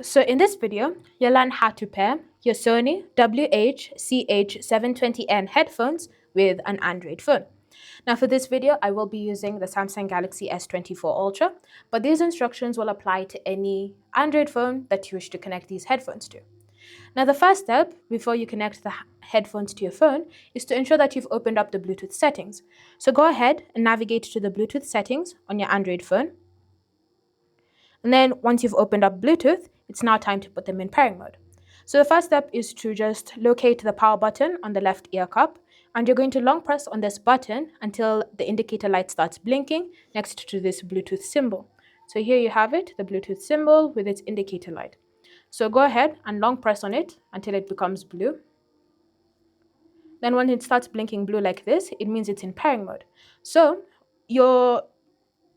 So in this video, you'll learn how to pair your Sony WH-CH720N headphones with an Android phone. Now for this video, I will be using the Samsung Galaxy S24 Ultra, but these instructions will apply to any Android phone that you wish to connect these headphones to. Now the first step before you connect the headphones to your phone is to ensure that you've opened up the Bluetooth settings. So go ahead and navigate to the Bluetooth settings on your Android phone. And then once you've opened up Bluetooth, it's now time to put them in pairing mode. So the first step is to just locate the power button on the left ear cup, and you're going to long press on this button until the indicator light starts blinking next to this Bluetooth symbol. So here you have it, the Bluetooth symbol with its indicator light. So go ahead and long press on it until it becomes blue. Then when it starts blinking blue like this, it means it's in pairing mode. So your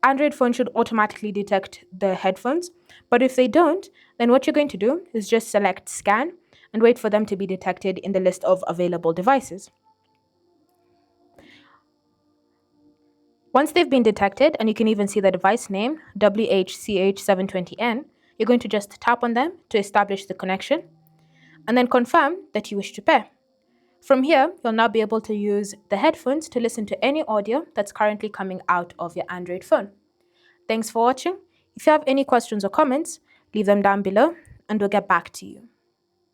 Android phone should automatically detect the headphones, but if they don't, then what you're going to do is just select scan and wait for them to be detected in the list of available devices. Once they've been detected, and you can even see the device name, WH-CH720N, you're going to just tap on them to establish the connection, and then confirm that you wish to pair. From here, you'll now be able to use the headphones to listen to any audio that's currently coming out of your Android phone. Thanks for watching. If you have any questions or comments, leave them down below and we'll get back to you.